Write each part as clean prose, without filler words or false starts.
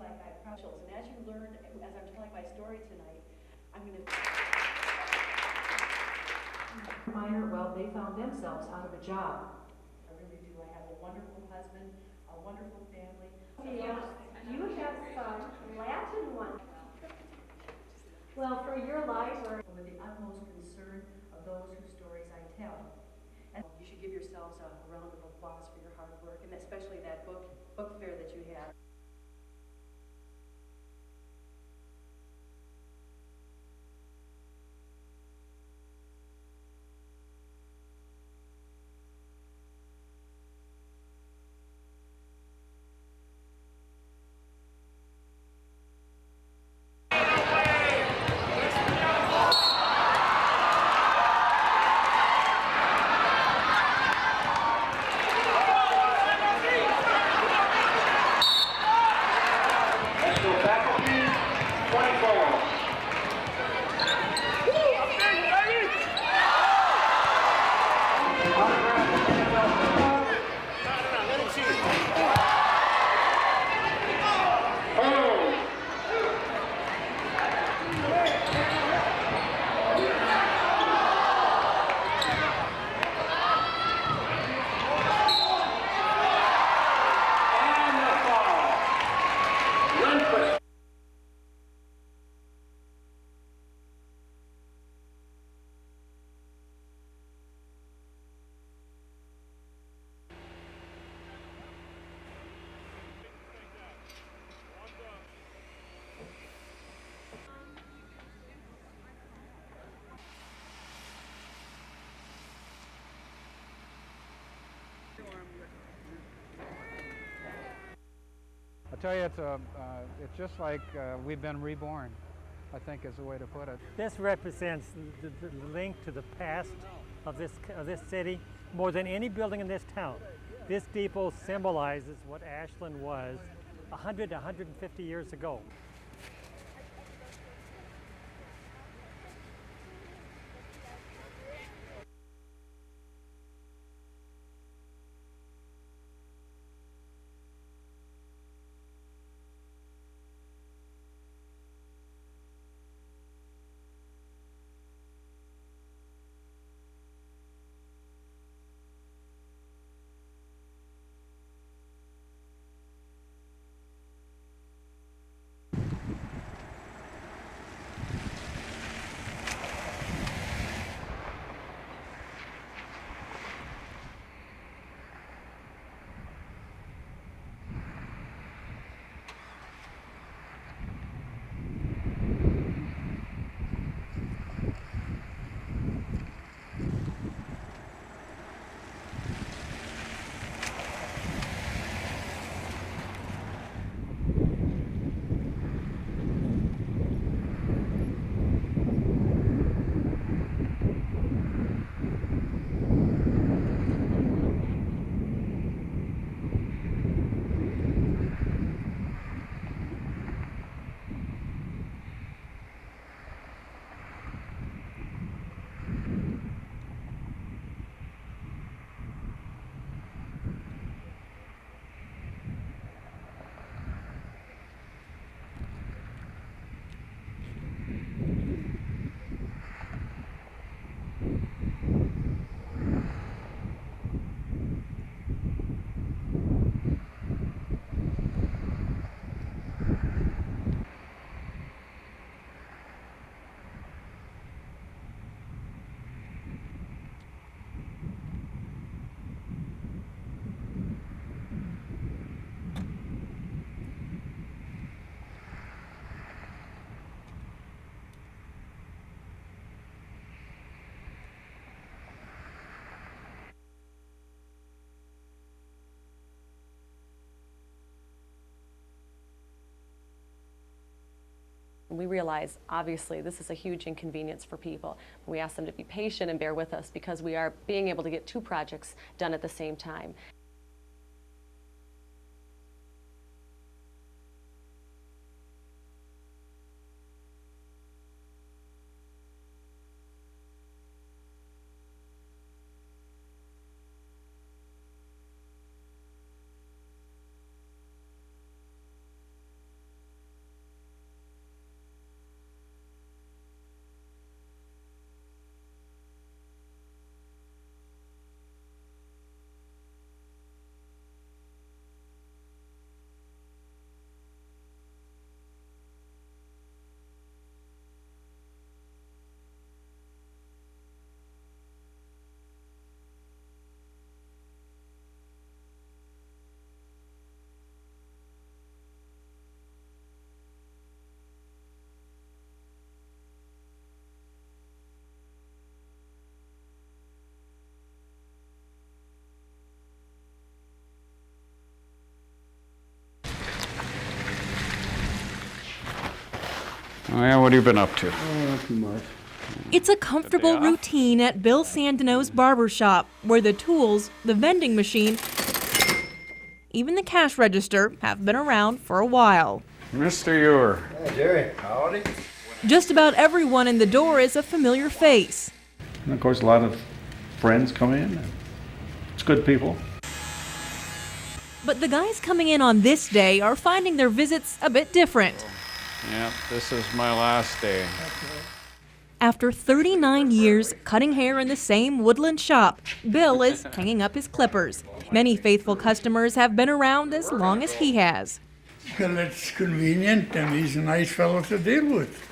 like I promised. And as you learned, as I'm telling my story tonight, I'm going to... Minor, well, they found themselves out of a job. I really do. I have a wonderful husband, a wonderful family. Yes, you have some Latin one. Well, for your life or... With the utmost concern of those whose stories I tell. And you should give yourselves a round of applause for your hard work, and especially that book fair that you had. I tell you, it's just like we've been reborn, I think is the way to put it. This represents the link to the past of this city more than any building in this town. This depot symbolizes what Ashland was 100 to 150 years ago. We realize, obviously, this is a huge inconvenience for people. We ask them to be patient and bear with us because we are being able to get 2 projects done at the same time. Oh yeah, what have you been up to? Oh, not too much. It's a comfortable routine at Bill Sandino's barber shop, where the tools, the vending machine, even the cash register have been around for a while. Mr. Ewer. Hey, Jerry. Howdy. Just about everyone in the door is a familiar face. And of course, a lot of friends come in. It's good people. But the guys coming in on this day are finding their visits a bit different. Yeah, this is my last day. After 39 years cutting hair in the same woodland shop, Bill is hanging up his clippers. Many faithful customers have been around as long as he has. Well, it's convenient, and he's a nice fellow to deal with.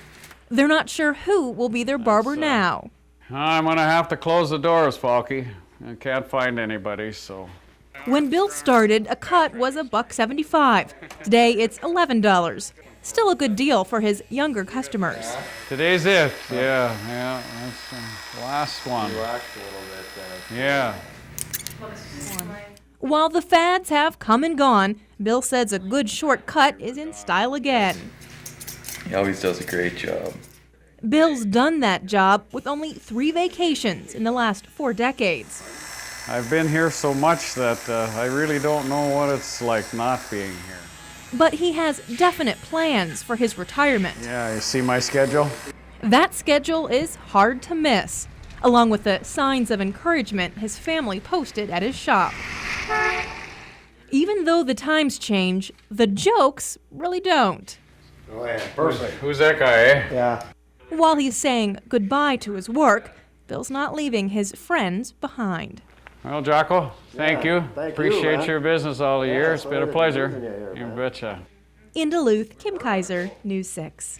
They're not sure who will be their barber now. I'm gonna have to close the doors, Falky. I can't find anybody, so. When Bill started, a cut was $1.75. Today it's $11. Still a good deal for his younger customers. Today's it. Yeah, that's the last one. Relaxed a little bit. Yeah. While the fads have come and gone, Bill says a good short cut is in style again. He always does a great job. Bill's done that job with only 3 vacations in the last 4 decades. I've been here so much that I really don't know what it's like not being here. But he has definite plans for his retirement. Yeah, you see my schedule? That schedule is hard to miss, along with the signs of encouragement his family posted at his shop. Even though the times change, the jokes really don't. Oh, yeah. Perfect. Who's that guy, eh? Yeah. While he's saying goodbye to his work, Bill's not leaving his friends behind. Well, Jocko, thank you. Thank you, Appreciate man. your business all the years. It's been a pleasure. Here, You man. betcha. In Duluth, Kim Kaiser, News 6.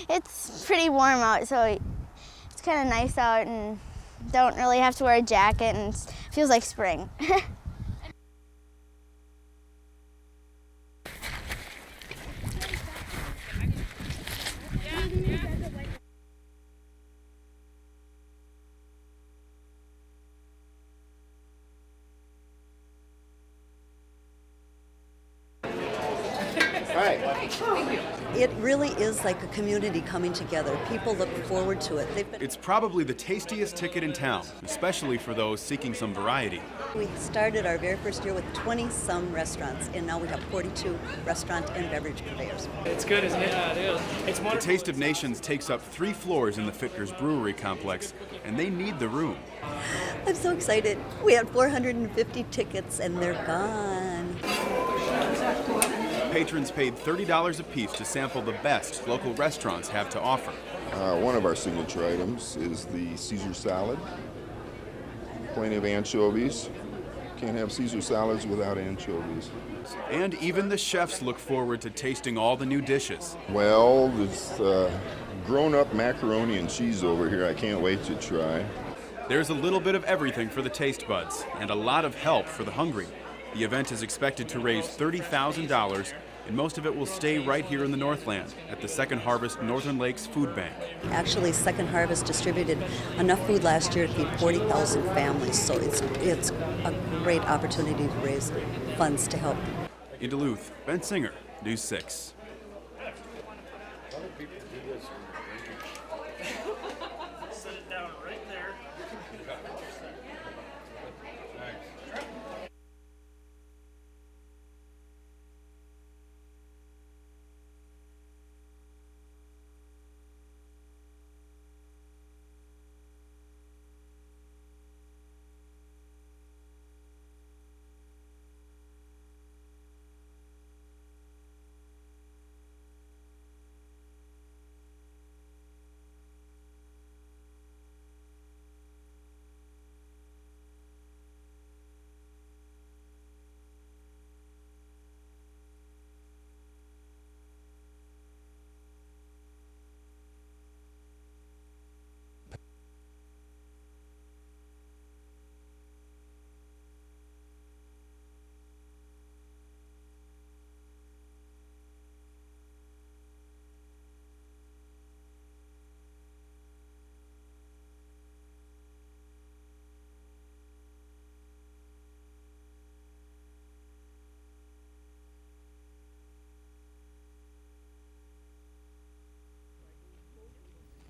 It's pretty warm out, so it's kind of nice out and don't really have to wear a jacket, and it feels like spring. Right. It really is like a community coming together. People look forward to it. It's probably the tastiest ticket in town, especially for those seeking some variety. We started our very first year with 20-some restaurants, and now we have 42 restaurant and beverage purveyors. It's good, isn't it? Yeah, it is. It's The Taste of Nations takes up 3 floors in the Fitger's Brewery complex, and they need the room. I'm so excited. We had 450 tickets, and they're gone. Patrons paid $30 apiece to sample the best local restaurants have to offer. One of our signature items is the Caesar salad. Plenty of anchovies. Can't have Caesar salads without anchovies. And even the chefs look forward to tasting all the new dishes. Well, it's grown-up macaroni and cheese over here. I can't wait to try. There's a little bit of everything for the taste buds, and a lot of help for the hungry. The event is expected to raise $30,000, and most of it will stay right here in the Northland at the Second Harvest Northern Lakes Food Bank. Actually, Second Harvest distributed enough food last year to feed 40,000 families, so it's a great opportunity to raise funds to help. In Duluth, Ben Singer, News 6.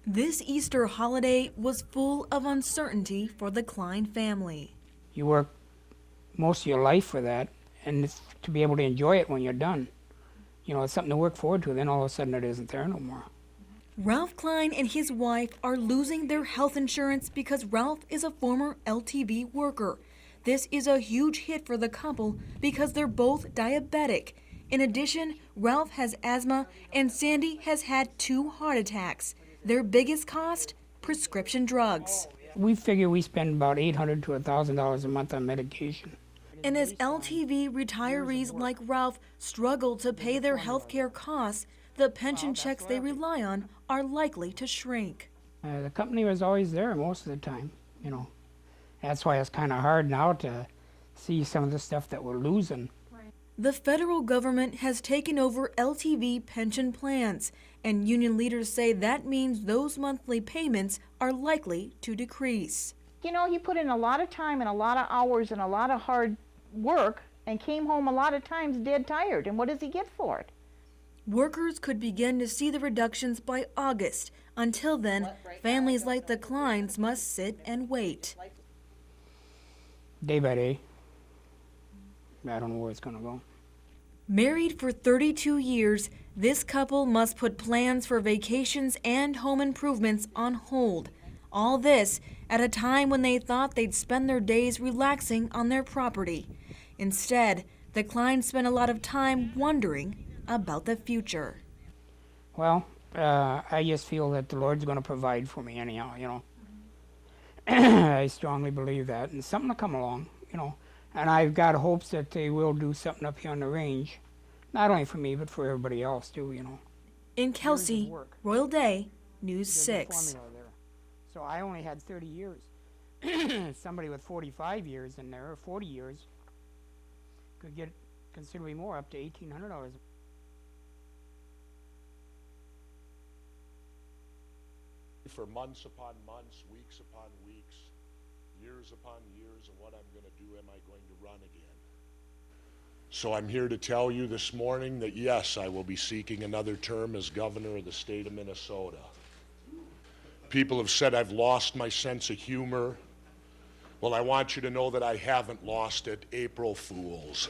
This Easter holiday was full of uncertainty for the Klein family. You work most of your life for that, and it's to be able to enjoy it when you're done. You know, it's something to work forward to, then all of a sudden it isn't there no more. Ralph Klein and his wife are losing their health insurance because Ralph is a former LTV worker. This is a huge hit for the couple because they're both diabetic. In addition, Ralph has asthma and Sandy has had 2 heart attacks. Their biggest cost? Prescription drugs. We figure we spend about $800 to $1,000 a month on medication. And as LTV retirees like Ralph struggle to pay their health care costs, the pension checks they rely on are likely to shrink. The company was always there most of the time, you know. That's why it's kind of hard now to see some of the stuff that we're losing. The federal government has taken over LTV pension plans, and union leaders say that means those monthly payments are likely to decrease. You know, he put in a lot of time and a lot of hours and a lot of hard work and came home a lot of times dead tired, and what does he get for it? Workers could begin to see the reductions by August. Until then, families like the Kleins must sit and wait. Day by day. I don't know where it's going to go. Married for 32 years, this couple must put plans for vacations and home improvements on hold. All this at a time when they thought they'd spend their days relaxing on their property. Instead, the Kleins spent a lot of time wondering about the future. Well, I just feel that the Lord's going to provide for me anyhow, you know. I strongly believe that, and something will come along, you know. And I've got hopes that they will do something up here on the range, not only for me, but for everybody else too, you know. In Kelsey, Royal Day, News 6. So I only had 30 years. Somebody with 45 years in there, or 40 years, could get considerably more, up to $1,800. For months upon months, weeks upon weeks, years upon years, and what I'm going to do, am I going to run again? So I'm here to tell you this morning that yes, I will be seeking another term as governor of the state of Minnesota. People have said I've lost my sense of humor. Well, I want you to know that I haven't lost it, April Fools.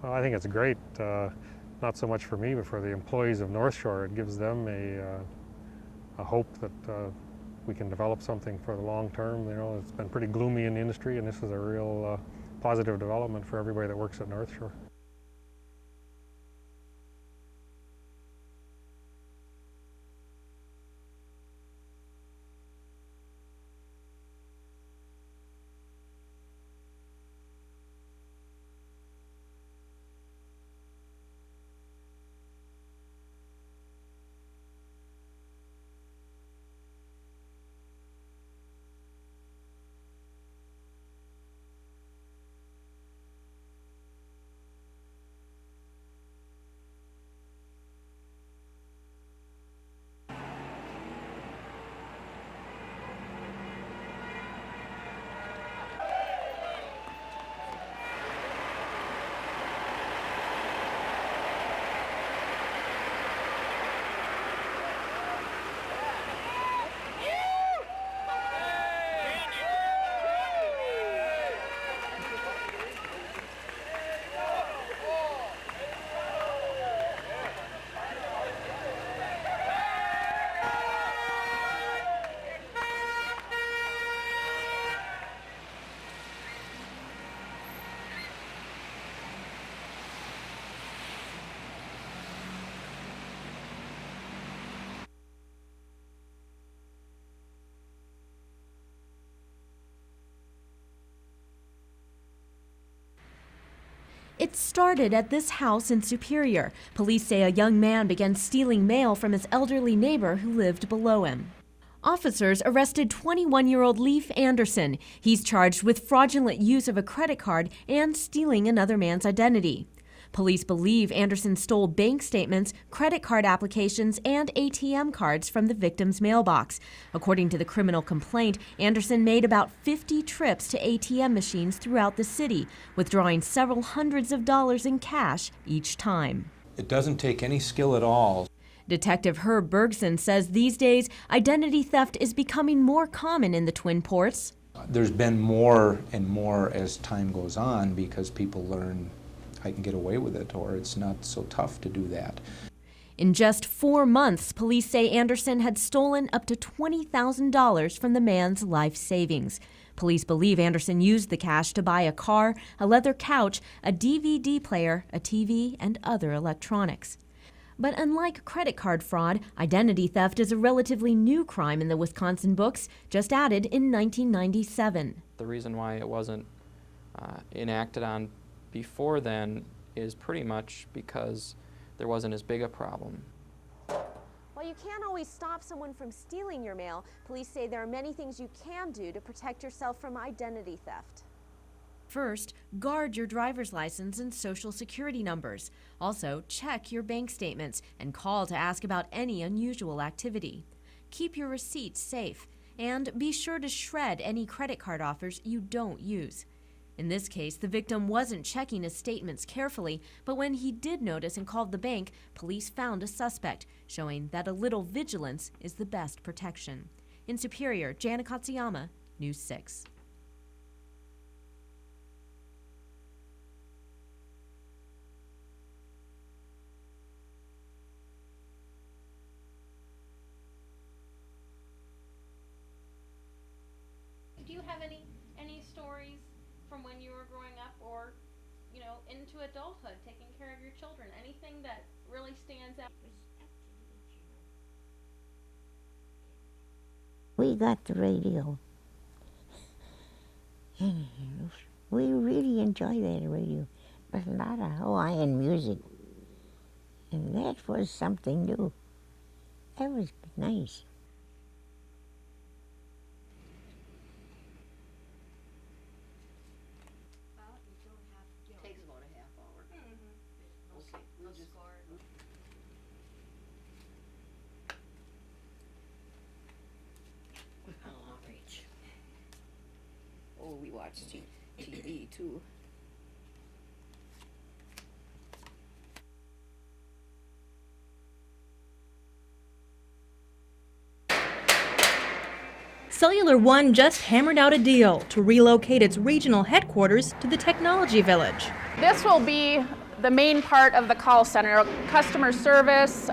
Well, I think it's great, not so much for me, but for the employees of North Shore. It gives them a hope that we can develop something for the long term. You know, it's been pretty gloomy in the industry, and this is a real positive development for everybody that works at North Shore. It started at this house in Superior. Police say a young man began stealing mail from his elderly neighbor who lived below him. Officers arrested 21-year-old Leif Anderson. He's charged with fraudulent use of a credit card and stealing another man's identity. Police believe Anderson stole bank statements, credit card applications, and ATM cards from the victim's mailbox. According to the criminal complaint, Anderson made about 50 trips to ATM machines throughout the city, withdrawing several hundreds of dollars in cash each time. It doesn't take any skill at all. Detective Herb Bergson says these days, identity theft is becoming more common in the Twin Ports. There's been more and more as time goes on because people learn I can get away with it, or it's not so tough to do that. In just 4 months, police say Anderson had stolen up to $20,000 from the man's life savings. Police believe Anderson used the cash to buy a car, a leather couch, a DVD player, a TV, and other electronics. But unlike credit card fraud, identity theft is a relatively new crime in the Wisconsin books, just added in 1997. The reason why it wasn't enacted on before then is pretty much because there wasn't as big a problem. While you can't always stop someone from stealing your mail, police say there are many things you can do to protect yourself from identity theft. First, guard your driver's license and social security numbers. Also, check your bank statements and call to ask about any unusual activity. Keep your receipts safe, and be sure to shred any credit card offers you don't use. In this case, the victim wasn't checking his statements carefully, but when he did notice and called the bank, police found a suspect, showing that a little vigilance is the best protection. In Superior, Jana Katsuyama, News 6. Do you have any stories from when you were growing up, or into adulthood, taking care of your children? Anything that really stands out? We got the radio. We really enjoyed that radio. There's a lot of Hawaiian music, and that was something new. That was nice. Takes about a half hour. We'll see. We'll just score it. All right. Oh, we watch TV too. Cellular One just hammered out a deal to relocate its regional headquarters to the Technology Village. This will be the main part of the call center: customer service,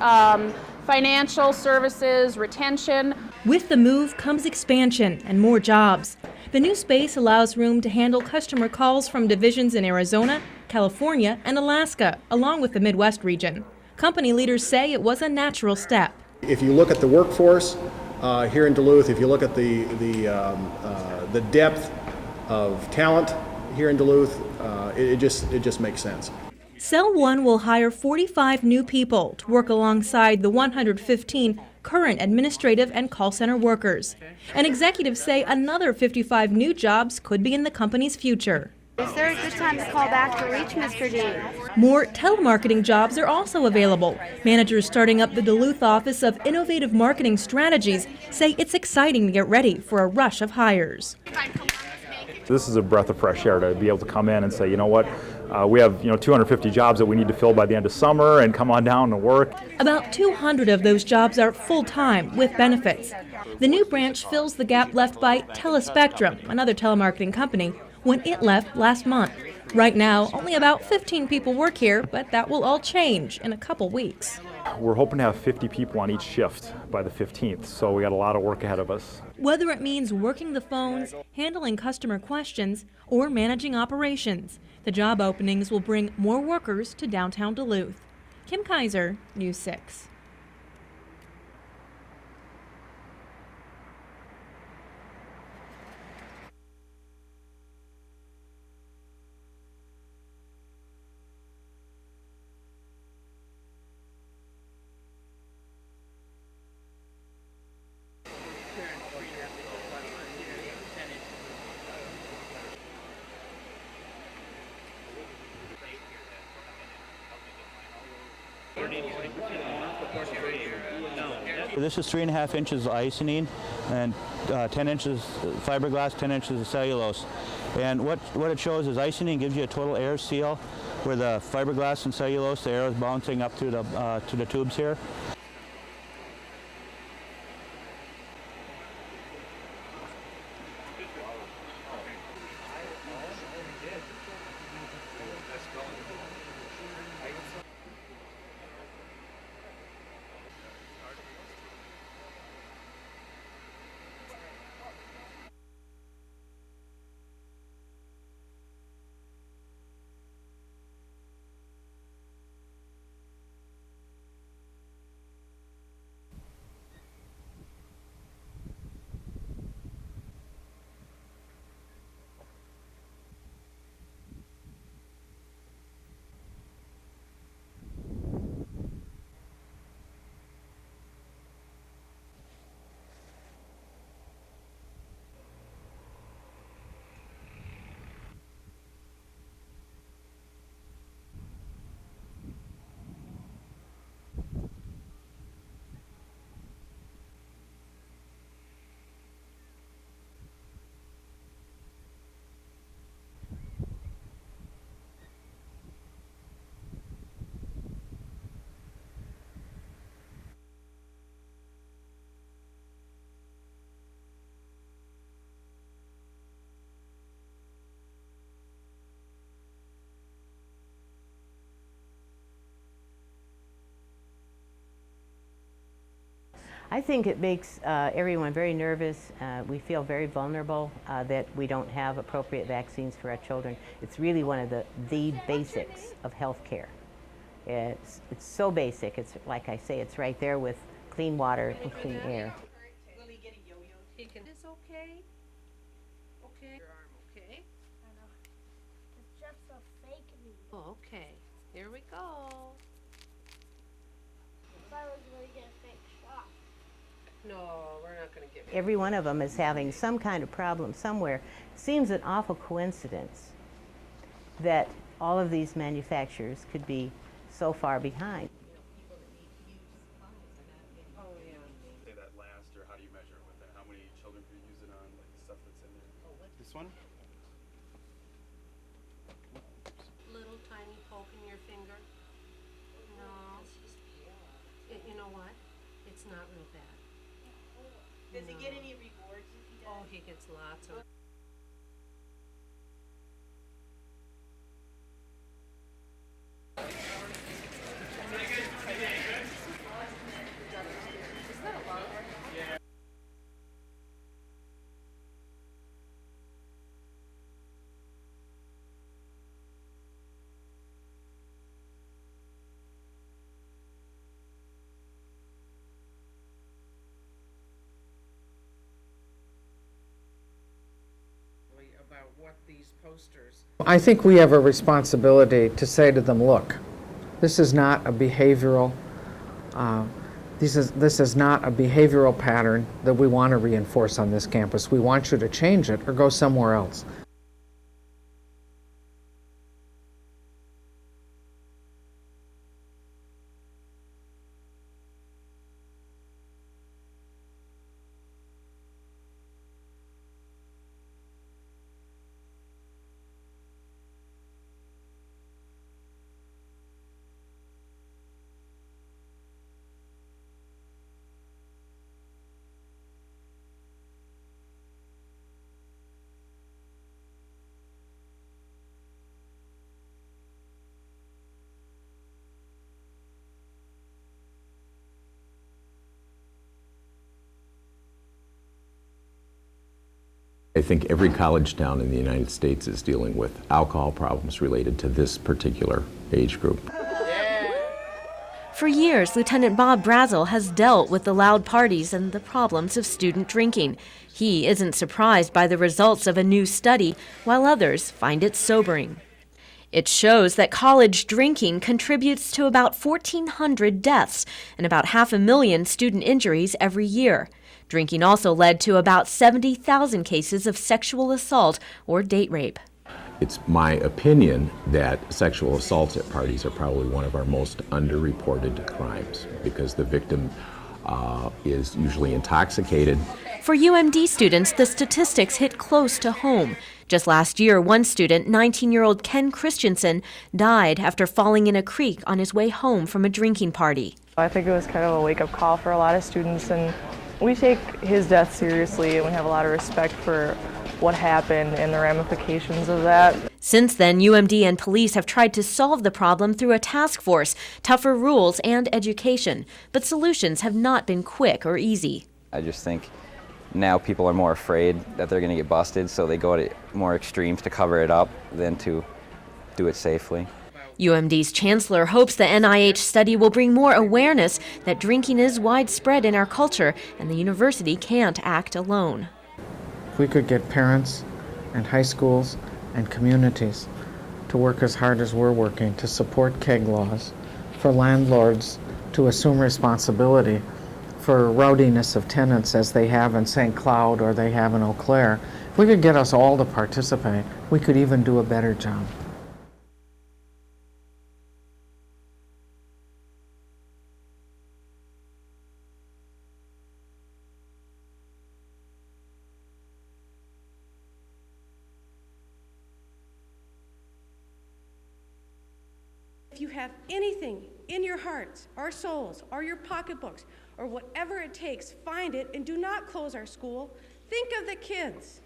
financial services, retention. With the move comes expansion and more jobs. The new space allows room to handle customer calls from divisions in Arizona, California, and Alaska, along with the Midwest region. Company leaders say it was a natural step. If you look at the workforce here in Duluth, if you look at the depth of talent here in Duluth, it just makes sense. Cell One will hire 45 new people to work alongside the 115 current administrative and call center workers. And executives say another 55 new jobs could be in the company's future. Is there a good time to call back to reach Mr. D? More telemarketing jobs are also available. Managers starting up the Duluth office of Innovative Marketing Strategies say it's exciting to get ready for a rush of hires. This is a breath of fresh air to be able to come in and say, you know what, we have 250 jobs that we need to fill by the end of summer, and come on down and work. About 200 of those jobs are full-time with benefits. The new branch fills the gap left by Telespectrum, another telemarketing company, when it left last month. Right now, only about 15 people work here, but that will all change in a couple weeks. We're hoping to have 50 people on each shift by the 15th, so we got a lot of work ahead of us. Whether it means working the phones, handling customer questions, or managing operations, the job openings will bring more workers to downtown Duluth. Kim Kaiser, News 6. This is 3.5 inches of isonine and 10 inches fiberglass, 10 inches of cellulose. And what it shows is isonine gives you a total air seal, where the fiberglass and cellulose, the air is bouncing up to the tubes here. I think it makes everyone very nervous. We feel very vulnerable that we don't have appropriate vaccines for our children. It's really one of the basics of health care. It's so basic. It's like I say, it's right there with clean water and clean air. Will he get a yo-yo? He can. Is okay? Okay. Your arm okay? I know. It's just a fake me. Oh, okay. Here we go. If I was going to get a fake shot. No, we're not going to give you. Every one of them is having some kind of problem somewhere. Seems an awful coincidence that all of these manufacturers could be so far behind. Oh, yeah. Say that last, or how do you measure it with that? How many children can you use it on, like the stuff that's in there? Oh, what? This one? Little tiny poke in your finger. No. You know what? It's not real bad. Does he get any rewards if he does? Oh, he gets lots of. About what these posters. I think we have a responsibility to say to them, look, this is not a behavioral this is not a behavioral pattern that we want to reinforce on this campus. We want you to change it or go somewhere else. I think every college town in the United States is dealing with alcohol problems related to this particular age group. For years, Lieutenant Bob Brazel has dealt with the loud parties and the problems of student drinking. He isn't surprised by the results of a new study, while others find it sobering. It shows that college drinking contributes to about 1,400 deaths and about 500,000 student injuries every year. Drinking also led to about 70,000 cases of sexual assault or date rape. It's my opinion that sexual assaults at parties are probably one of our most underreported crimes because the victim is usually intoxicated. For UMD students, the statistics hit close to home. Just last year, one student, 19-year-old Ken Christensen, died after falling in a creek on his way home from a drinking party. I think it was kind of a wake-up call for a lot of students, and we take his death seriously, and we have a lot of respect for what happened and the ramifications of that. Since then, UMD and police have tried to solve the problem through a task force, tougher rules, and education. But solutions have not been quick or easy. I just think now people are more afraid that they're going to get busted, so they go to more extremes to cover it up than to do it safely. UMD's chancellor hopes the NIH study will bring more awareness that drinking is widespread in our culture and the university can't act alone. If we could get parents and high schools and communities to work as hard as we're working to support keg laws, for landlords to assume responsibility for rowdiness of tenants as they have in St. Cloud or they have in Eau Claire, if we could get us all to participate, we could even do a better job. If you have anything in your hearts, our souls, or your pocketbooks, or whatever it takes, find it and do not close our school. Think of the kids.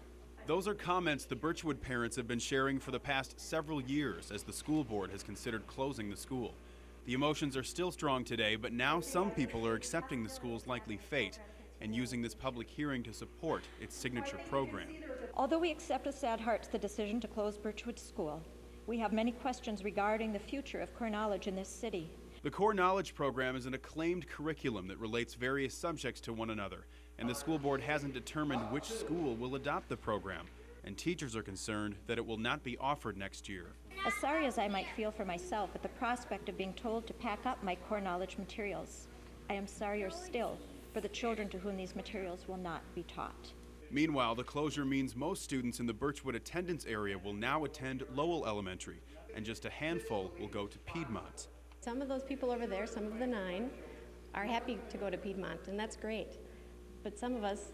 Those are comments the Birchwood parents have been sharing for the past several years as the school board has considered closing the school. The emotions are still strong today, but now some people are accepting the school's likely fate and using this public hearing to support its signature program. Although we accept with sad hearts the decision to close Birchwood School, we have many questions regarding the future of core knowledge in this city. The Core Knowledge program is an acclaimed curriculum that relates various subjects to one another, and the school board hasn't determined which school will adopt the program, and teachers are concerned that it will not be offered next year. As sorry as I might feel for myself at the prospect of being told to pack up my core knowledge materials, I am sorrier still for the children to whom these materials will not be taught. Meanwhile, the closure means most students in the Birchwood attendance area will now attend Lowell Elementary, and just a handful will go to Piedmont. Some of those people over there, some of the 9, are happy to go to Piedmont, and that's great. But some of us,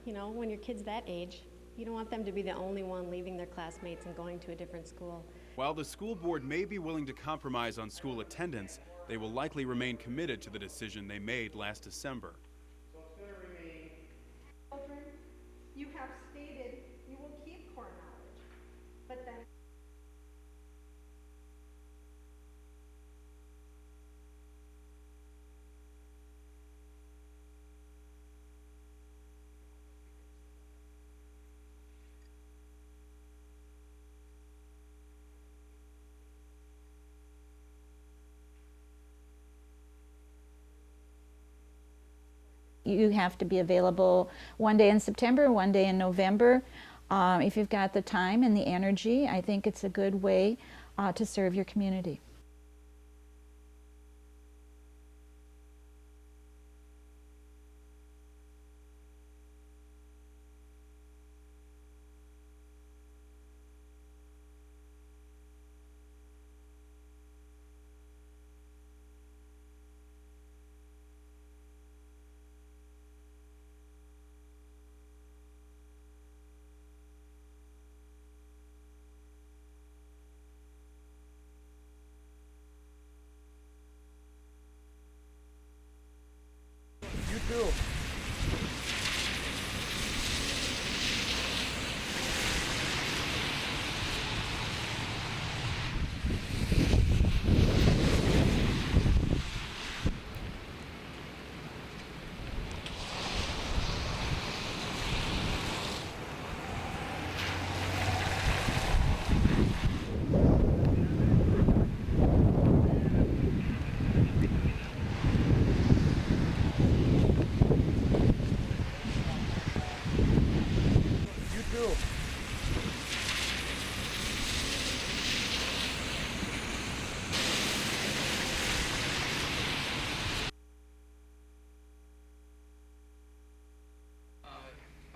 you know, when your kid's that age, you don't want them to be the only one leaving their classmates and going to a different school. While the school board may be willing to compromise on school attendance, they will likely remain committed to the decision they made last December. Children, you have stated you will keep core knowledge, but then you have to be available one day in September, one day in November. If you've got the time and the energy, I think it's a good way to serve your community. You too.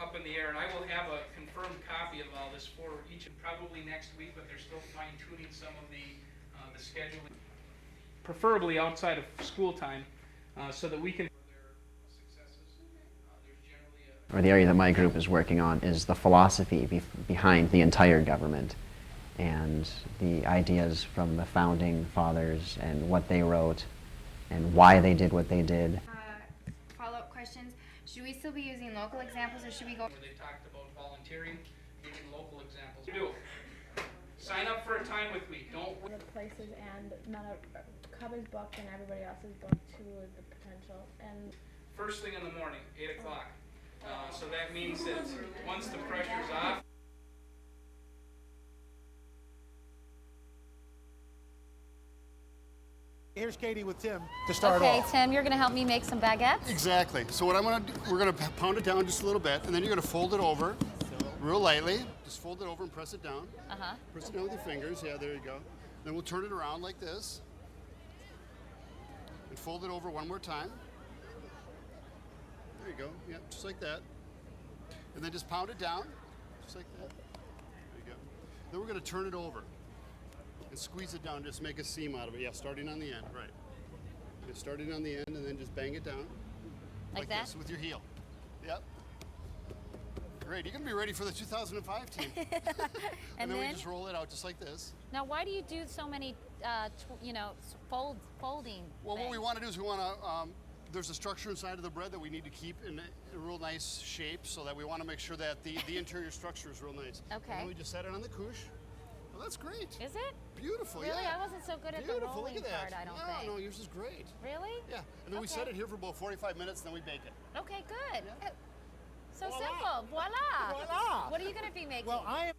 Up in the air, and I will have a confirmed copy of all this for each, and probably next week, but they're still fine-tuning some of the scheduling, preferably outside of school time, so that we can. Or the area that my group is working on is the philosophy behind the entire government and the ideas from the founding fathers and what they wrote and why they did what they did. Follow-up questions. Should we still be using local examples or should we go? Where they talked about volunteering, using local examples. Do. Sign up for a time with me. Don't. The places and none of Cubby's booked and everybody else is booked to the potential. And first thing in the morning, 8 o'clock. So that means that once the pressure's off. Here's Katie with Tim to start off. Okay, Tim, you're going to help me make some baguettes? Exactly. So what I'm going to do, we're going to pound it down just a little bit, and then you're going to fold it over real lightly. Just fold it over and press it down. Uh-huh. Press it down with your fingers. Yeah, there you go. Then we'll turn it around like this. And fold it over one more time. There you go. Yeah, just like that. And then just pound it down, just like that. There you go. Then we're going to turn it over and squeeze it down, just make a seam out of it. Yeah, starting on the end, right. Just starting on the end and then just bang it down. Like that? This with your heel. Yep. Great, you're going to be ready for the 2005 team. and then we just roll it out just like this. Now, why do you do so many, folding Well, things? what we want to do is we want to, there's a structure inside of the bread that we need to keep in a real nice shape so that we want to make sure that the interior structure is real nice. Okay. And then we just set it on the couche. Well, that's great. Is it? Beautiful, really? yeah. I wasn't so good at the Beautiful, rolling look at that. part, I don't think. No, yours is great. Really? Yeah, and then we set it here for about 45 minutes, then we bake it. Okay, good. Yeah. So Voila. simple. Voila. Voila. What are you going to be making? Well, I am.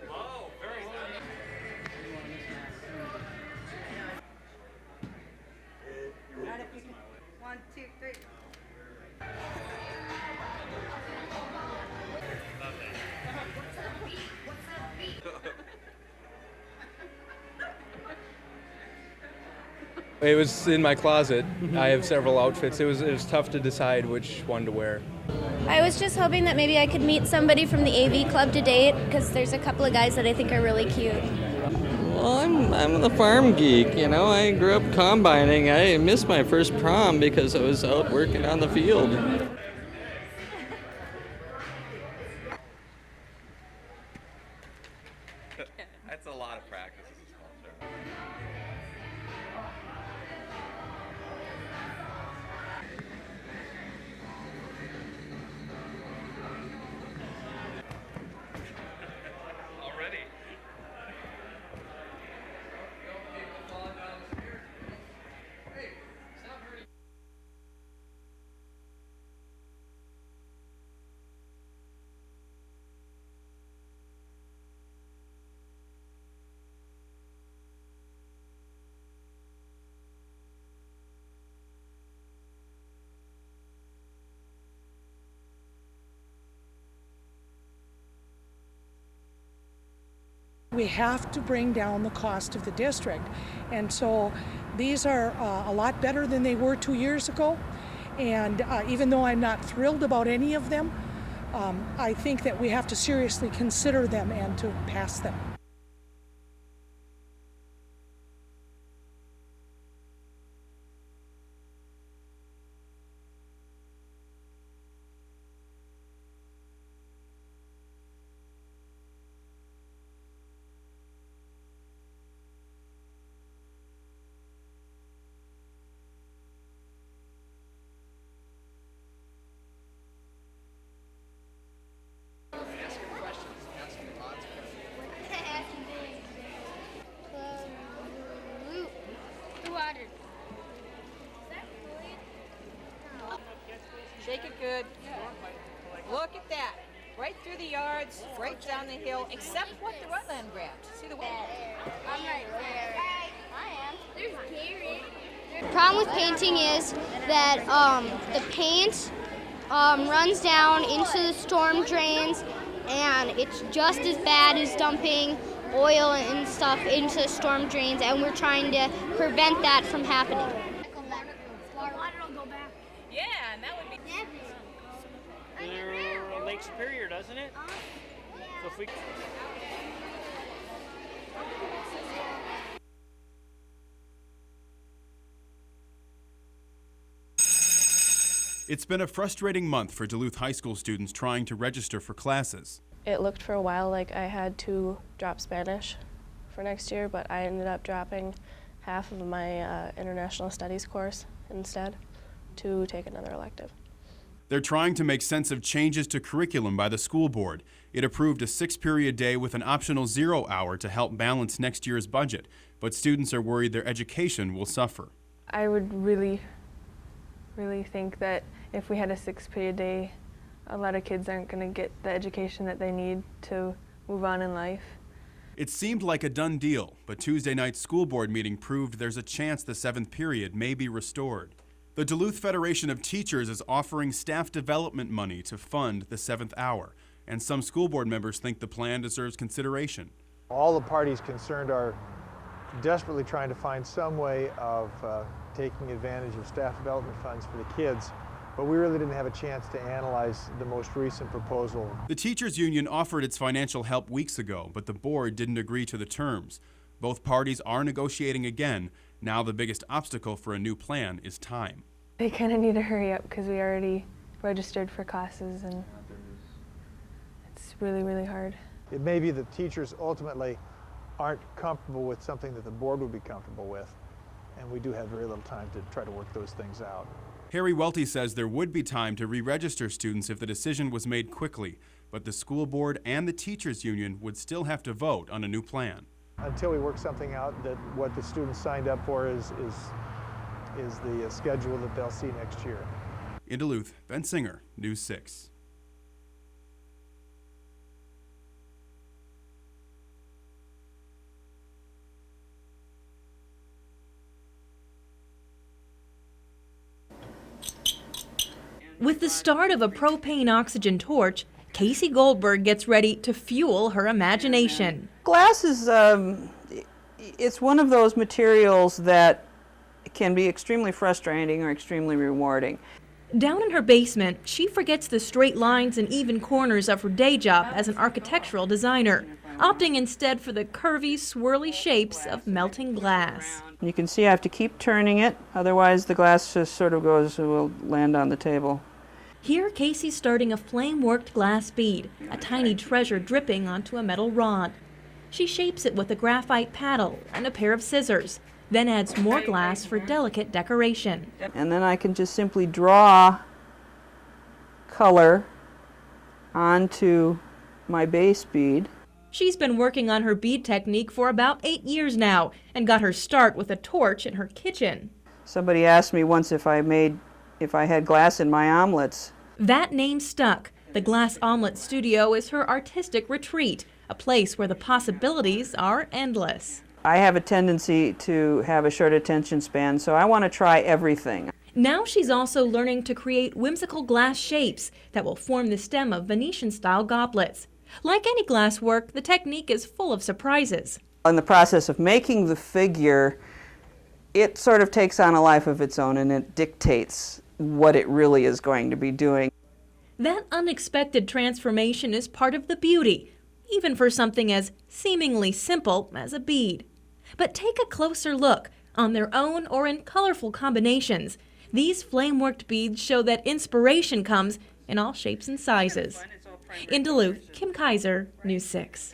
Hello, very well. 1, 2, 3. It was in my closet. I have several outfits. It was tough to decide which one to wear. I was just hoping that maybe I could meet somebody from the AV club to date, because there's a couple of guys that I think are really cute. Well, I'm the farm geek, you know. I grew up combining. I missed my first prom because I was out working on the field. That's a lot of practice as a small show. Already. We have to bring down the cost of the district, and so these are a lot better than they were 2 years ago, and even though I'm not thrilled about any of them, I think that we have to seriously consider them and to pass them. Shake it good. Look at that. Right through the yards, right down the hill, except what the wetland grabbed. See the I'm right there. I am. There's Gary. The problem with painting is that the paint runs down into the storm drains, and it's just as bad as dumping oil and stuff into storm drains, and we're trying to prevent that from happening. Yeah, and that would be Lake Superior, doesn't it? So if we It's been a frustrating month for Duluth High School students trying to register for classes. It looked for a while like I had to drop Spanish for next year, but I ended up dropping half of my international studies course instead to take another elective. They're trying to make sense of changes to curriculum by the school board. It approved a 6-period day with an optional 0 hour to help balance next year's budget, but students are worried their education will suffer. I would really think that if we had a 6-period day, a lot of kids aren't going to get the education that they need to move on in life. It seemed like a done deal, but Tuesday night's school board meeting proved there's a chance the 7th period may be restored. The Duluth Federation of Teachers is offering staff development money to fund the 7th hour, and some school board members think the plan deserves consideration. All the parties concerned are desperately trying to find some way of taking advantage of staff development funds for the kids, but we really didn't have a chance to analyze the most recent proposal. The teachers union offered its financial help weeks ago, but the board didn't agree to the terms. Both parties are negotiating again. Now the biggest obstacle for a new plan is time. They kind of need to hurry up because we already registered for classes and it's really, really hard. It may be that teachers ultimately aren't comfortable with something that the board would be comfortable with, and we do have very little time to try to work those things out. Harry Welty says there would be time to re-register students if the decision was made quickly, but the school board and the teachers union would still have to vote on a new plan. Until we work something out, that what the students signed up for is the schedule that they'll see next year. In Duluth, Ben Singer, News 6. With the start of a propane-oxygen torch, Casey Goldberg gets ready to fuel her imagination. Glass is, it's one of those materials that can be extremely frustrating or extremely rewarding. Down in her basement, she forgets the straight lines and even corners of her day job as an architectural designer, opting instead for the curvy, swirly shapes of melting glass. You can see I have to keep turning it, otherwise the glass just sort of will land on the table. Here, Casey's starting a flame-worked glass bead, a tiny treasure dripping onto a metal rod. She shapes it with a graphite paddle and a pair of scissors, then adds more glass for delicate decoration. And then I can just simply draw color onto my base bead. She's been working on her bead technique for about 8 years now and got her start with a torch in her kitchen. Somebody asked me once if I had glass in my omelets. That name stuck. The Glass Omelet Studio is her artistic retreat, a place where the possibilities are endless. I have a tendency to have a short attention span, so I want to try everything. Now she's also learning to create whimsical glass shapes that will form the stem of Venetian-style goblets. Like any glass work, the technique is full of surprises. In the process of making the figure, it sort of takes on a life of its own and it dictates what it really is going to be doing. That unexpected transformation is part of the beauty, even for something as seemingly simple as a bead. But take a closer look. On their own or in colorful combinations, these flame-worked beads show that inspiration comes in all shapes and sizes. In Duluth, Kim Kaiser, News 6.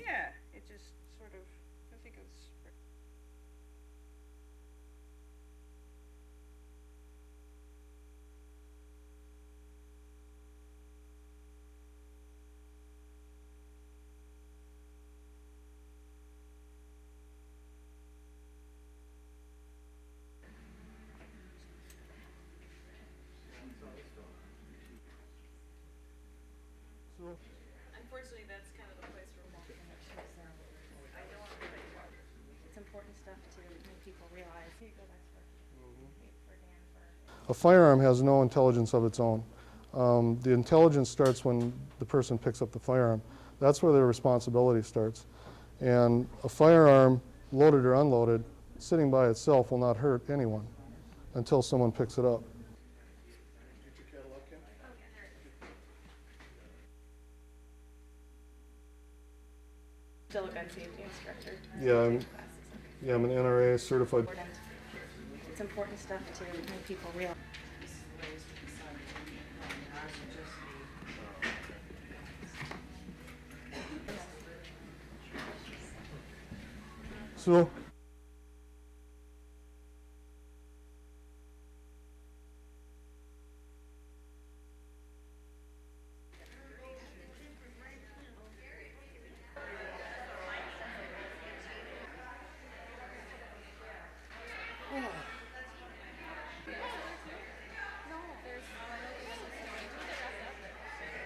Unfortunately, that's kind of the place where we're walking. I don't want to play part. It's important stuff to make people realize. A firearm has no intelligence of its own. The intelligence starts when the person picks up the firearm. That's where their responsibility starts. And a firearm, loaded or unloaded, sitting by itself will not hurt anyone until someone picks it up. Still a gun safety instructor. Yeah, I'm an NRA certified. It's important stuff to make people realize. So,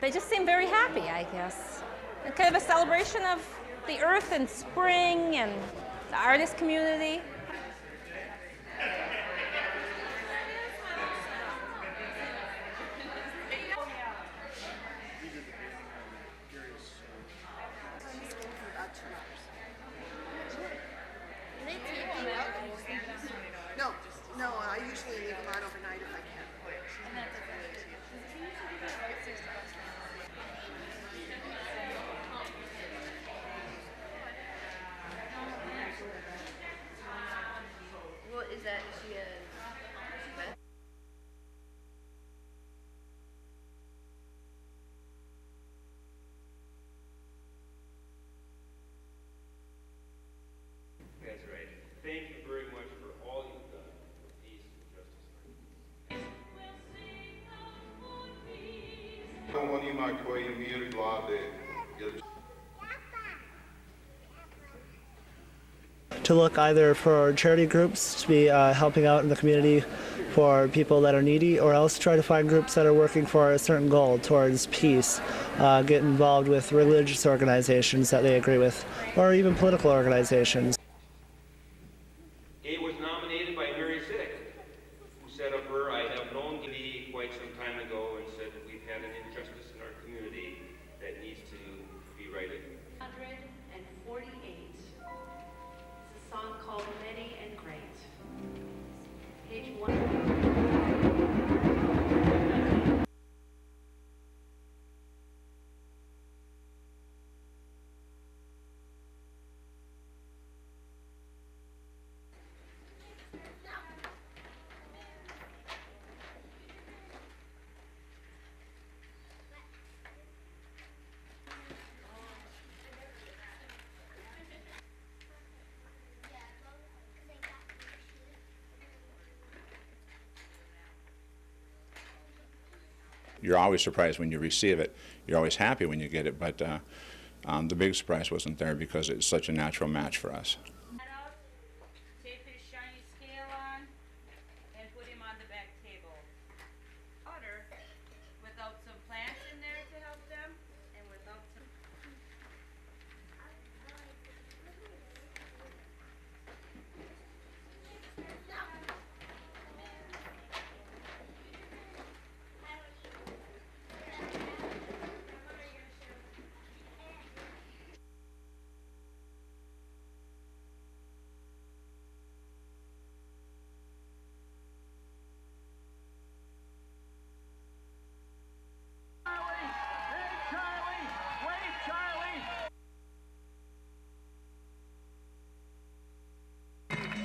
They just seem very happy, I guess. And kind of a celebration of the earth and spring and the artist community. No, I usually leave them on overnight if I can. What is that? Is she a vet? That's right. Thank you very much for all you've done for peace and justice. To look either for charity groups to be helping out in the community for people that are needy, or else try to find groups that are working for a certain goal towards peace, get involved with religious organizations that they agree with, or even political organizations. It was nominated by Mary Sick, who said of her, "I have known Lee quite some time ago and said we've had an injustice in our community that needs to be righted." 148. It's a song called Many and Great. Page 1. You're always surprised when you receive it. You're always happy when you get it, but the big surprise wasn't there because it's such a natural match for us. Tape his shiny scale on and put him on the back table. Utter, without some plants in there to help them, and without some...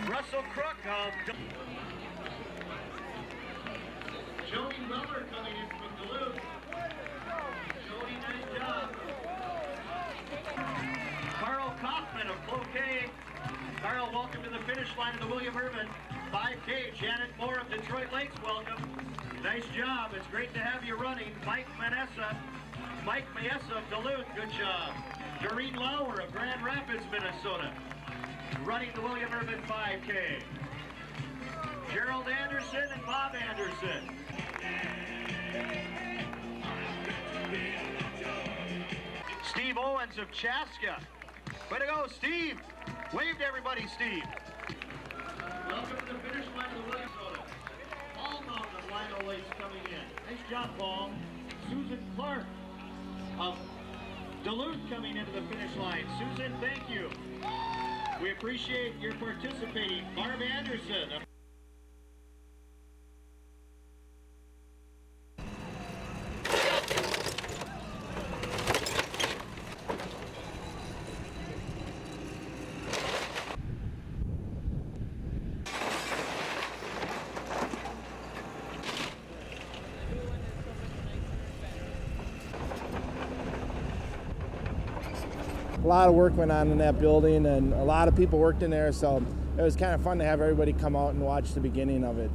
Russell Crook of Jody Weller coming in from Duluth. Jody, nice job. Carl Kaufman of Cloquet. Carl, welcome to the finish line of the William Irvin 5K. Janet Moore of Detroit Lakes, welcome. Nice job. It's great to have you running. Mike Maessa of Duluth, good job. Doreen Lauer of Grand Rapids, Minnesota, running the William Irvin 5K. Gerald Anderson and Bob Anderson. Steve Owens of Chaska. Way to go, Steve. Wave to everybody, Steve. Welcome to the finish line of the William Soda. Paul Mountain of Lino Lakes coming in. Nice job, Paul. Susan Clark of Duluth coming into the finish line. Susan, thank you. We appreciate your participating. Barb Anderson. A lot of work went on in that building and a lot of people worked in there, so it was kind of fun to have everybody come out and watch the beginning of it.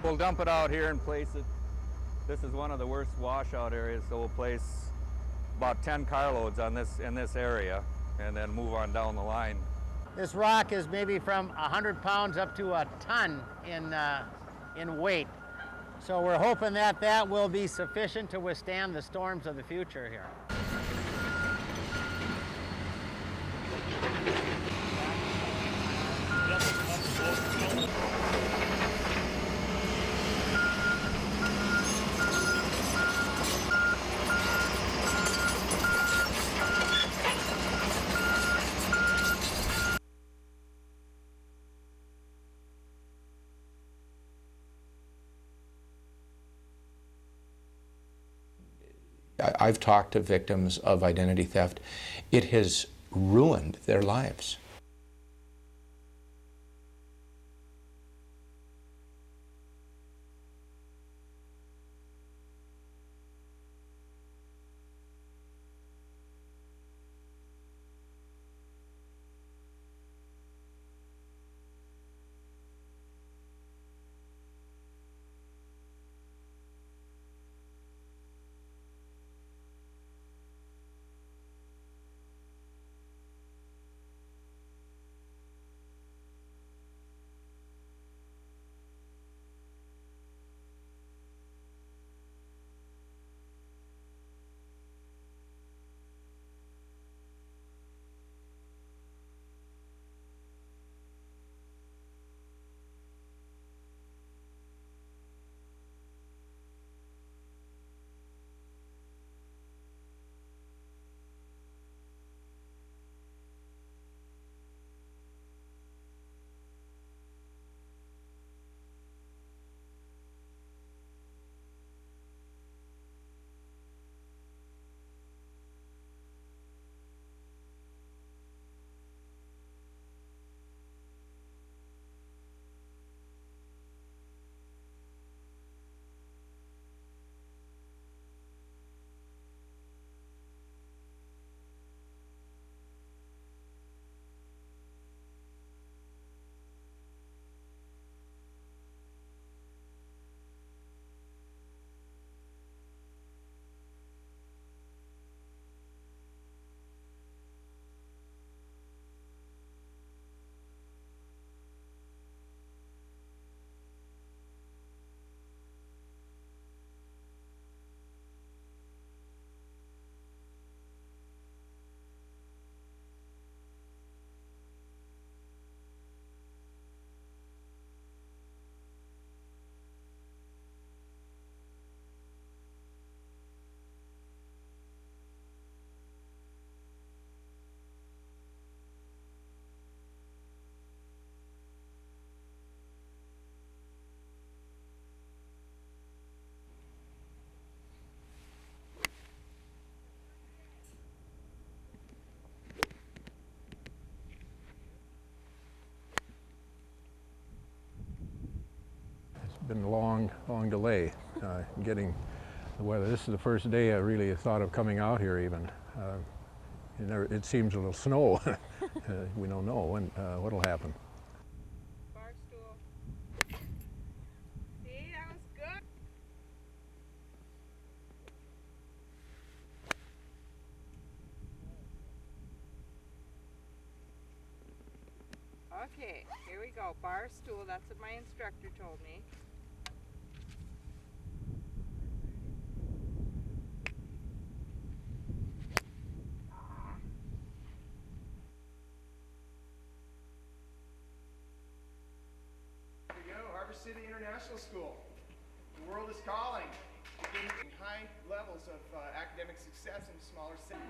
We'll dump it out here and place it. This is one of the worst washout areas, so we'll place about 10 carloads on in this area and then move on down the line. This rock is maybe from 100 pounds up to a ton in weight. So we're hoping that that will be sufficient to withstand the storms of the future here. I've talked to victims of identity theft. It has ruined their lives. Been a long delay getting the weather. This is the first day I really thought of coming out here even. It seems a little snow we don't know when, what'll happen. Bar stool. See, that was good. Okay, here we go. Bar stool, that's what my instructor told me. Here we go, Harbor City International School. The world is calling. Getting high levels of academic success in smaller cities.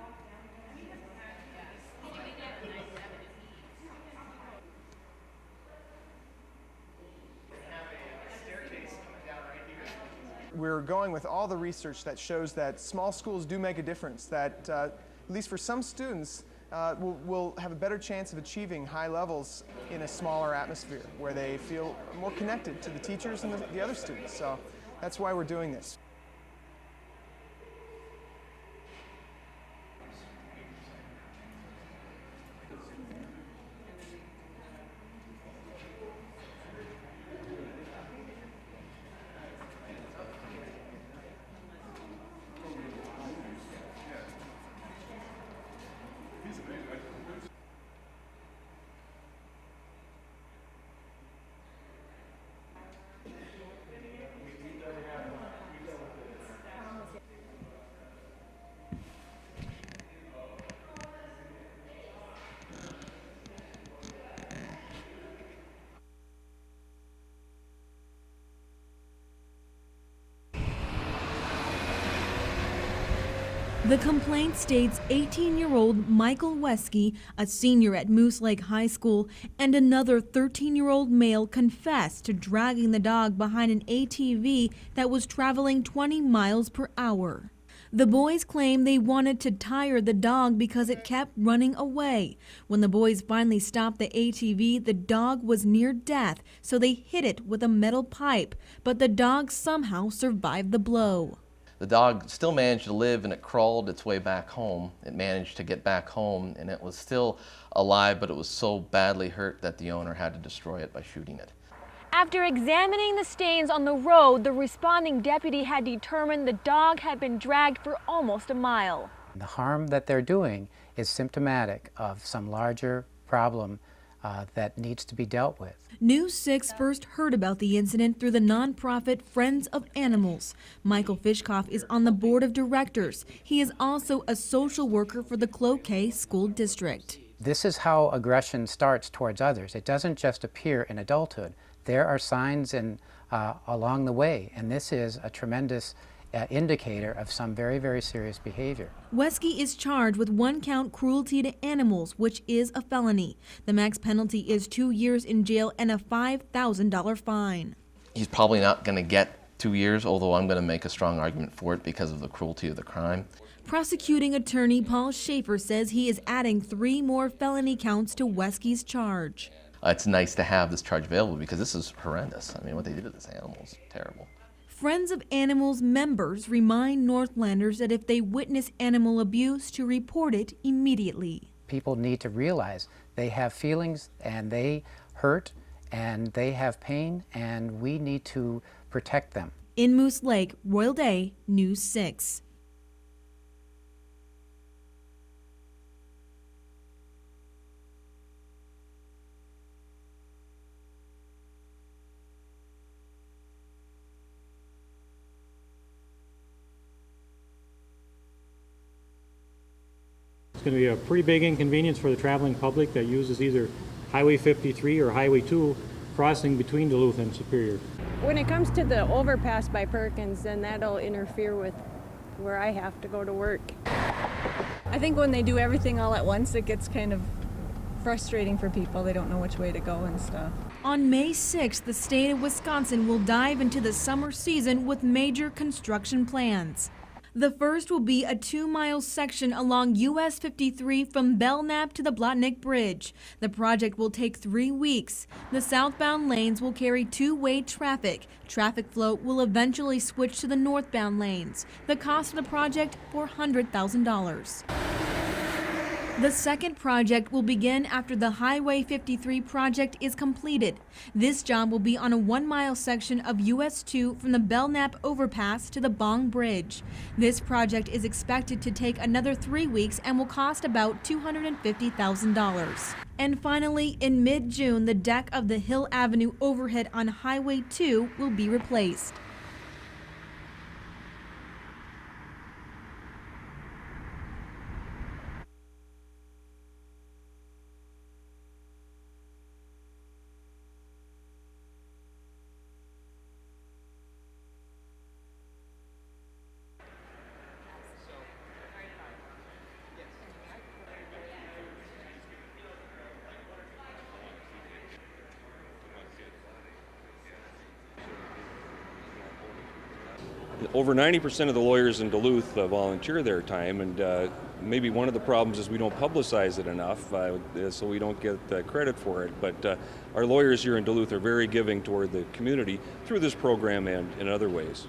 We're going with all the research that shows that small schools do make a difference, that at least for some students will have a better chance of achieving high levels in a smaller atmosphere where they feel more connected to the teachers and the other students. So that's why we're doing this. The complaint states 18-year-old Michael Wesky, a senior at Moose Lake High School, and another 13-year-old male confessed to dragging the dog behind an ATV that was traveling 20 miles per hour. The boys claim they wanted to tire the dog because it kept running away. When the boys finally stopped the ATV, the dog was near death, so they hit it with a metal pipe, but the dog somehow survived the blow. The dog still managed to live, and it crawled its way back home. It managed to get back home, and it was still alive, but it was so badly hurt that the owner had to destroy it by shooting it. After examining the stains on the road, the responding deputy had determined the dog had been dragged for almost a mile. The harm that they're doing is symptomatic of some larger problem that needs to be dealt with. News 6 first heard about the incident through the nonprofit Friends of Animals. Michael Fishkoff is on the board of directors. He is also a social worker for the Cloquet School District. This is how aggression starts towards others. It doesn't just appear in adulthood. There are signs along the way, and this is a tremendous indicator of some very, very serious behavior. Wesky is charged with 1-count cruelty to animals, which is a felony. The max penalty is 2 years in jail and a $5,000 fine. He's probably not going to get 2 years, although I'm going to make a strong argument for it because of the cruelty of the crime. Prosecuting attorney Paul Schaefer says he is adding 3 more felony counts to Wesky's charge. It's nice to have this charge available because this is horrendous. I mean, what they did to this animal is terrible. Friends of Animals members remind Northlanders that if they witness animal abuse, to report it immediately. People need to realize they have feelings and they hurt and they have pain, and we need to protect them. In Moose Lake, Royal Day, News 6. It's going to be a pretty big inconvenience for the traveling public that uses either Highway 53 or Highway 2 crossing between Duluth and Superior. When it comes to the overpass by Perkins, then that'll interfere with where I have to go to work. I think when they do everything all at once, it gets kind of frustrating for people. They don't know which way to go and stuff. On May 6th, the state of Wisconsin will dive into the summer season with major construction plans. The first will be a 2-mile section along US 53 from Belknap to the Blotnick Bridge. The project will take 3 weeks. The southbound lanes will carry 2-way traffic. Traffic flow will eventually switch to the northbound lanes. The cost of the project, $400,000. The second project will begin after the Highway 53 project is completed. This job will be on a 1-mile section of US 2 from the Belknap overpass to the Bong Bridge. This project is expected to take another 3 weeks and will cost about $250,000. And finally, in mid-June, the deck of the Hill Avenue overhead on Highway 2 will be replaced. Over 90% of the lawyers in Duluth volunteer their time, and maybe one of the problems is we don't publicize it enough, so we don't get credit for it. But our lawyers here in Duluth are very giving toward the community through this program and in other ways.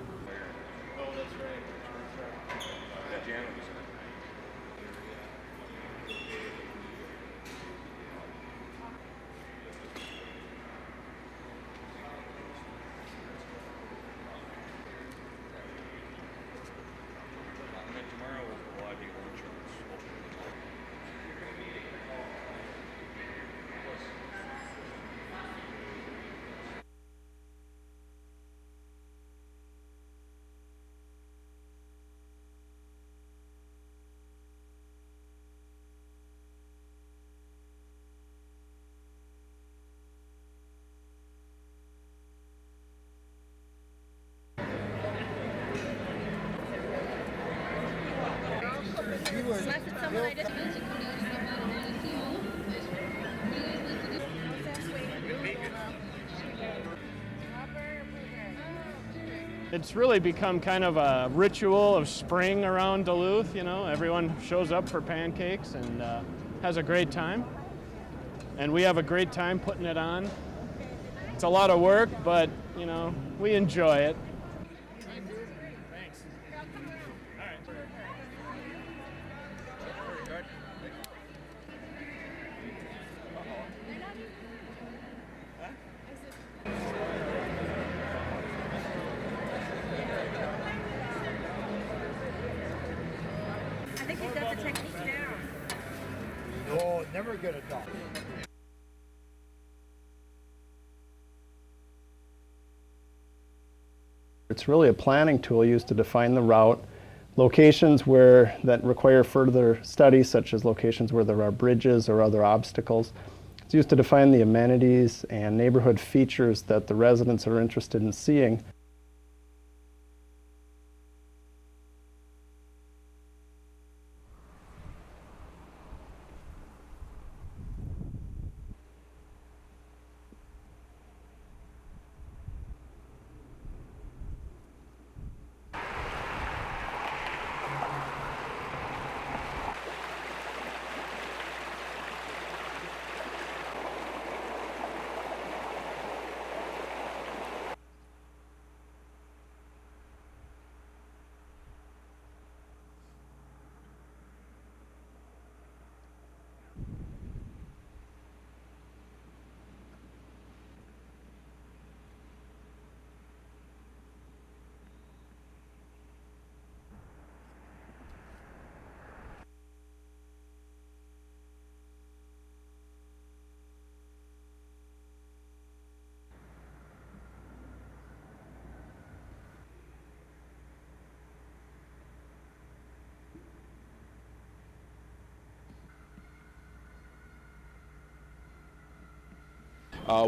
It's really become kind of a ritual of spring around Duluth, you know. Everyone shows up for pancakes and has a great time. And we have a great time putting it on. It's a lot of work, but, you know, we enjoy it. I think you've got the technique down. No, never get it done. It's really a planning tool used to define the route, locations that require further study, such as locations where there are bridges or other obstacles. It's used to define the amenities and neighborhood features that the residents are interested in seeing.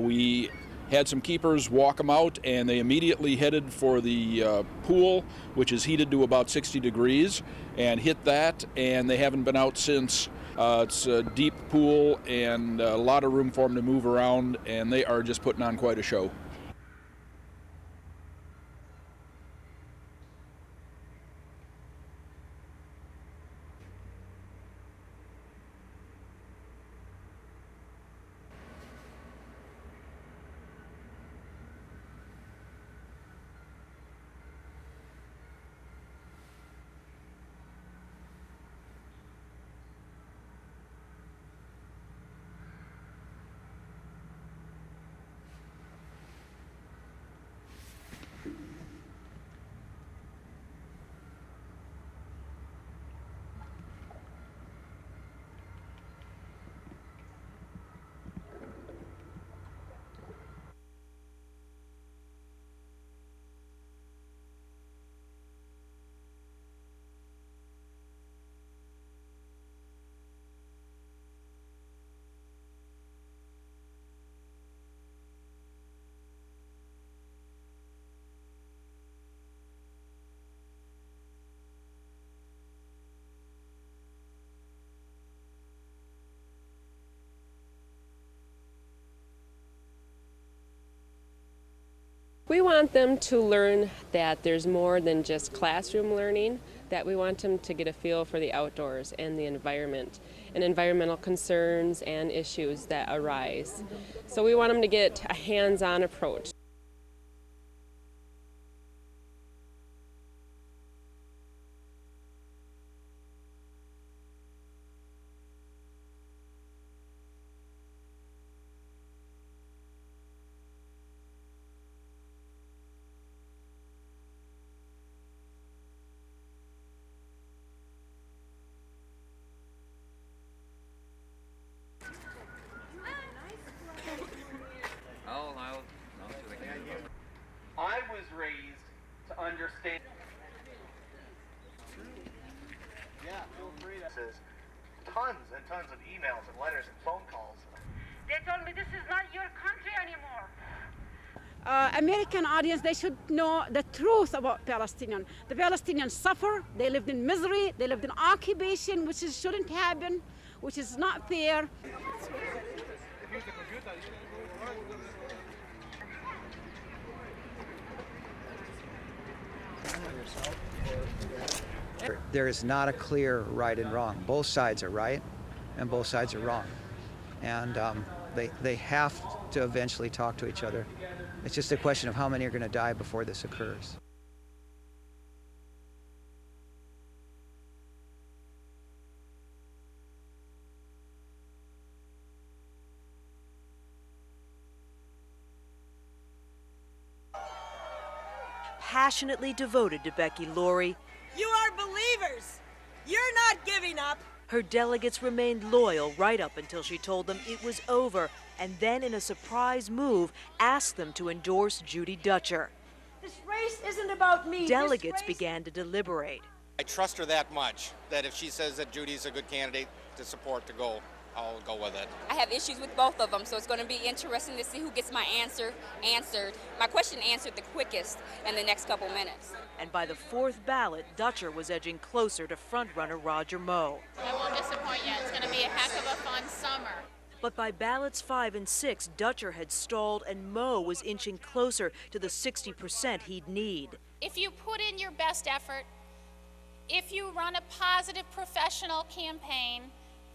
We had some keepers walk them out, and they immediately headed for the pool, which is heated to about 60 degrees, and hit that, and they haven't been out since. It's a deep pool and a lot of room for them to move around, and they are just putting on quite a show. We want them to learn that there's more than just classroom learning, that we want them to get a feel for the outdoors and the environment and environmental concerns and issues that arise. So we want them to get a hands-on approach. I was raised to understand. Yeah, feel free. Tons and tons of emails and letters and phone calls. They told me this is not your country anymore. American audience, they should know the truth about Palestinians. The Palestinians suffer, they lived in misery, they lived in occupation, which shouldn't happen, which is not fair. There is not a clear right and wrong. Both sides are right and both sides are wrong. And they have to eventually talk to each other. It's just a question of how many are going to die before this occurs. Passionately devoted to Becky Laurie, You are believers. You're not giving up. her delegates remained loyal right up until she told them it was over, and then in a surprise move asked them to endorse Judy Dutcher. This race isn't about me. Delegates began to deliberate. I trust her that much that if she says that Judy's a good candidate to support to go, I'll go with it. I have issues with both of them, so it's going to be interesting to see who gets my question answered the quickest in the next couple minutes. And by the fourth ballot, Dutcher was edging closer to frontrunner Roger Moe. I won't disappoint you. It's going to be a heck of a fun summer. But by ballots 5 and 6, Dutcher had stalled and Moe was inching closer to the 60% he'd need. If you put in your best effort, if you run a positive professional campaign,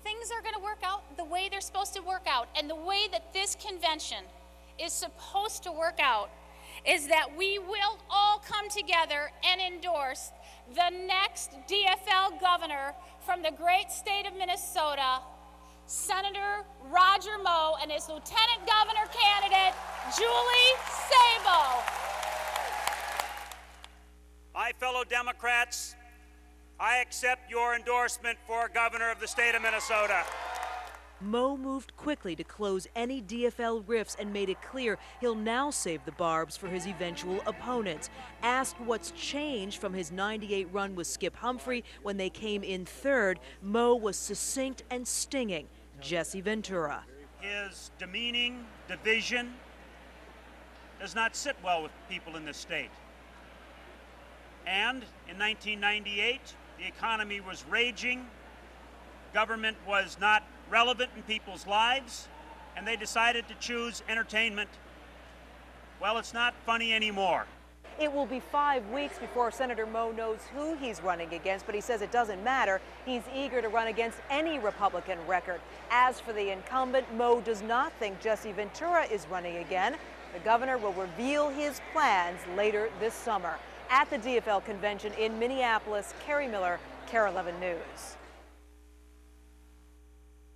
things are going to work out the way they're supposed to work out. And the way that this convention is supposed to work out is that we will all come together and endorse the next DFL governor from the great state of Minnesota, Senator Roger Moe, and his lieutenant governor candidate, Julie Sabo. My fellow Democrats, I accept your endorsement for governor of the state of Minnesota. Moe moved quickly to close any DFL rifts and made it clear he'll now save the barbs for his eventual opponents. Asked what's changed from his '98 run with Skip Humphrey when they came in third, Moe was succinct and stinging. Jesse Ventura. His demeaning division does not sit well with people in this state. And in 1998, the economy was raging, government was not relevant in people's lives, and they decided to choose entertainment. Well, it's not funny anymore. It will be 5 weeks before Senator Moe knows who he's running against, but he says it doesn't matter. He's eager to run against any Republican record. As for the incumbent, Moe does not think Jesse Ventura is running again. The governor will reveal his plans later this summer. At the DFL convention in Minneapolis, Carrie Miller, KARE 11 News.